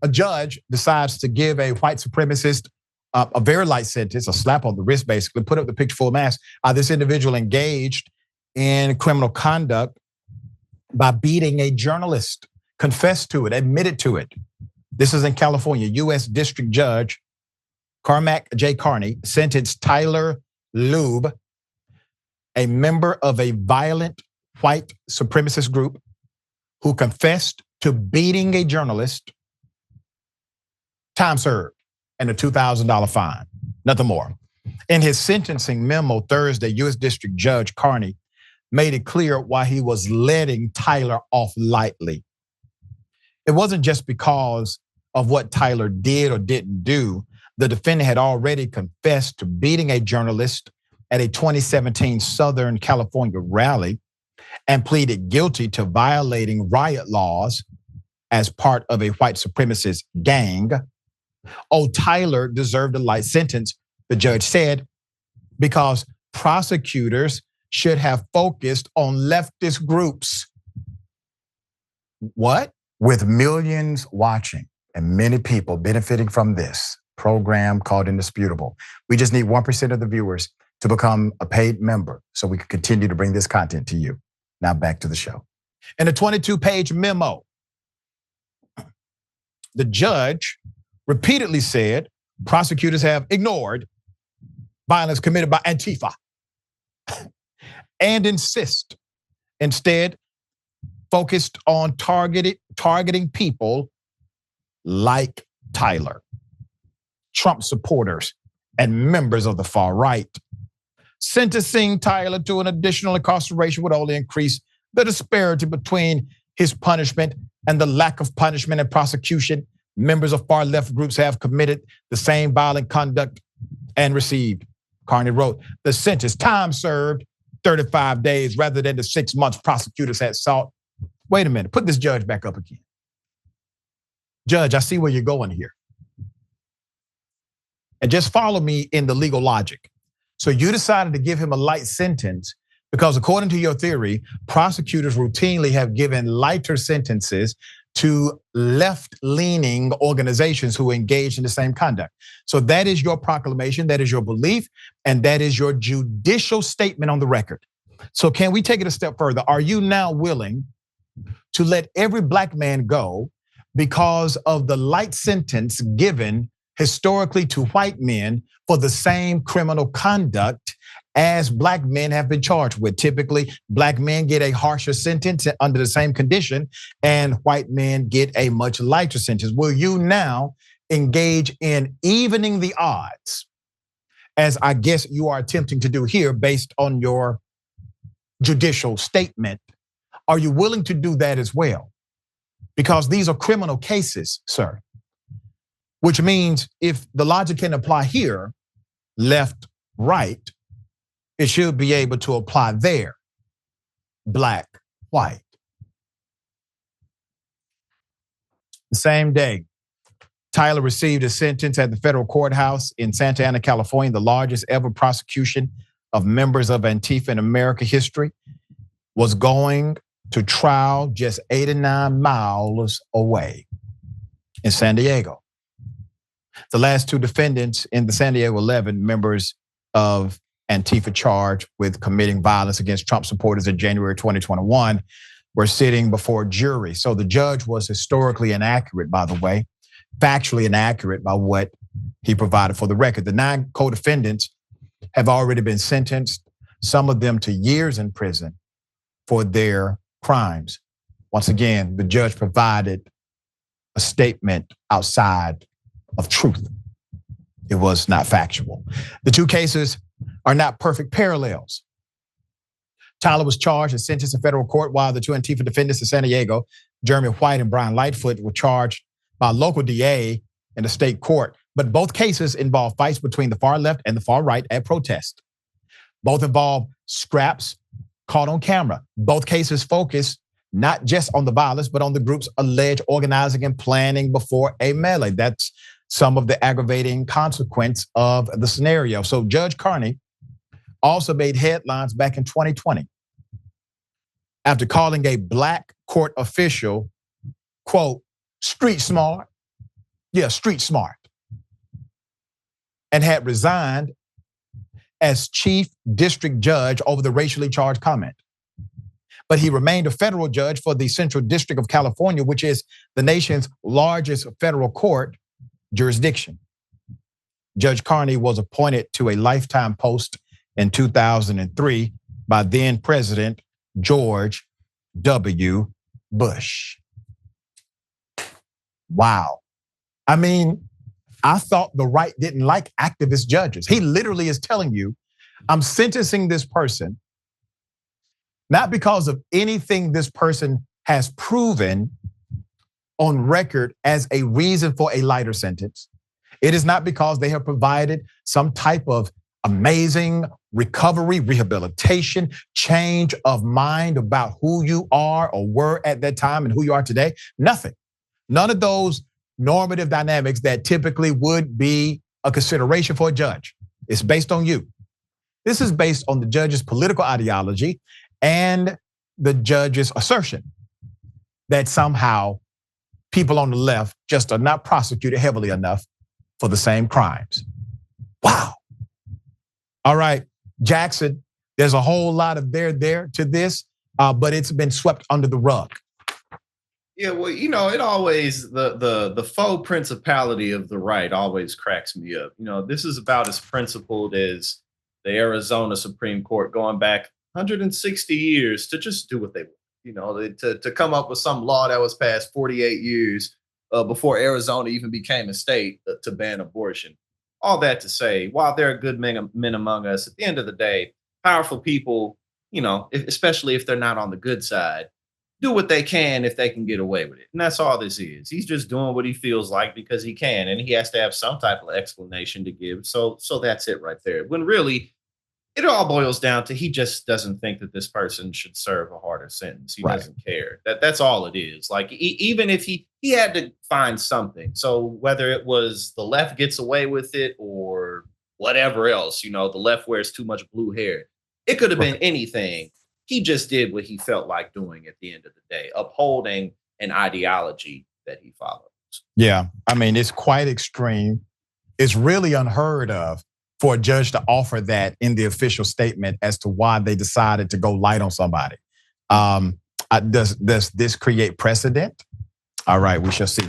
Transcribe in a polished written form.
a judge decides to give a white supremacist a very light sentence, a slap on the wrist, basically, put up the picture full mask. This individual engaged in criminal conduct by beating a journalist, confessed to it, admitted to it. This is in California. U.S. District Judge Cormac J. Carney sentenced Tyler Laube, a member of a violent white supremacist group who confessed to beating a journalist, time served and a $2,000 fine, nothing more. In his sentencing memo Thursday, U.S. District Judge Carney made it clear why he was letting Tyler off lightly. It wasn't just because of what Tyler did or didn't do. The defendant had already confessed to beating a journalist at a 2017 Southern California rally and pleaded guilty to violating riot laws as part of a white supremacist gang. Tyler deserved a light sentence, the judge said, because prosecutors should have focused on leftist groups. What? With millions watching and many people benefiting from this program called Indisputable. We just need 1% of the viewers to become a paid member so we can continue to bring this content to you. Now back to the show. In a 22-page memo, the judge repeatedly said prosecutors have ignored violence committed by Antifa and instead focused on targeting people like Tyler, Trump supporters, and members of the far right. Sentencing Tyler to an additional incarceration would only increase the disparity between his punishment and the lack of punishment and prosecution. Members of far left groups have committed the same violent conduct and received, Carney wrote, the sentence, time served, 35 days rather than the 6 months prosecutors had sought. Wait a minute, put this judge back up again. Judge, I see where you're going here. And just follow me in the legal logic. So you decided to give him a light sentence because according to your theory, prosecutors routinely have given lighter sentences to left-leaning organizations who engage in the same conduct. So that is your proclamation, that is your belief, and that is your judicial statement on the record. So can we take it a step further? Are you now willing to let every black man go because of the light sentence given historically to white men for the same criminal conduct as black men have been charged with? Typically, black men get a harsher sentence under the same condition and white men get a much lighter sentence. Will you now engage in evening the odds, as I guess you are attempting to do here based on your judicial statement? Are you willing to do that as well? Because these are criminal cases, sir. Which means if the logic can apply here, left, right, it should be able to apply there, black, white. The same day, Tyler received a sentence at the federal courthouse in Santa Ana, California, the largest ever prosecution of members of Antifa in American history, was going to trial just 89 miles away in San Diego. The last two defendants in the San Diego 11, members of Antifa charged with committing violence against Trump supporters in January 2021, were sitting before a jury. So the judge was historically inaccurate, by the way, factually inaccurate by what he provided for the record. The 9 co-defendants have already been sentenced, some of them to years in prison for their crimes. Once again, the judge provided a statement outside of truth. It was not factual. The two cases are not perfect parallels. Tyler was charged and sentenced in federal court, while the two Antifa defendants in San Diego, Jeremy White and Brian Lightfoot, were charged by a local DA in the state court. But both cases involve fights between the far left and the far right at protest. Both involve scraps caught on camera. Both cases focus not just on the violence, but on the group's alleged organizing and planning before a melee. That's some of the aggravating consequence of the scenario. So Judge Carney also made headlines back in 2020 after calling a black court official, quote, street smart, Yeah, street smart. And had resigned as chief district judge over the racially charged comment. But he remained a federal judge for the Central District of California, which is the nation's largest federal court jurisdiction. Judge Carney was appointed to a lifetime post in 2003 by then President George W. Bush. Wow. I mean, I thought the right didn't like activist judges. He literally is telling you, I'm sentencing this person not because of anything this person has proven on record as a reason for a lighter sentence. It is not because they have provided some type of amazing recovery, rehabilitation, change of mind about who you are or were at that time and who you are today. Nothing. None of those normative dynamics that typically would be a consideration for a judge. It's based on you. This is based on the judge's political ideology and the judge's assertion that somehow people on the left just are not prosecuted heavily enough for the same crimes. Wow. All right, Jackson, there's a whole lot of there to this, but it's been swept under the rug. Yeah, well, it always, the faux principality of the right always cracks me up. This is about as principled as the Arizona Supreme Court going back 160 years to just do what they want. To come up with some law that was passed 48 years before Arizona even became a state to ban abortion. All that to say, while there are good men among us, at the end of the day, powerful people, especially if they're not on the good side, do what they can if they can get away with it. And that's all this is. He's just doing what he feels like because he can, and he has to have some type of explanation to give. So that's it right there. When really, it all boils down to he just doesn't think that this person should serve a harder sentence. He doesn't care. That's all it is. Like, even if he had to find something. So whether it was the left gets away with it or whatever else, the left wears too much blue hair. It could have been anything. He just did what he felt like doing at the end of the day, upholding an ideology that he follows. Yeah, I mean, it's quite extreme. It's really unheard of for a judge to offer that in the official statement as to why they decided to go light on somebody. Does this create precedent? All right, we shall see.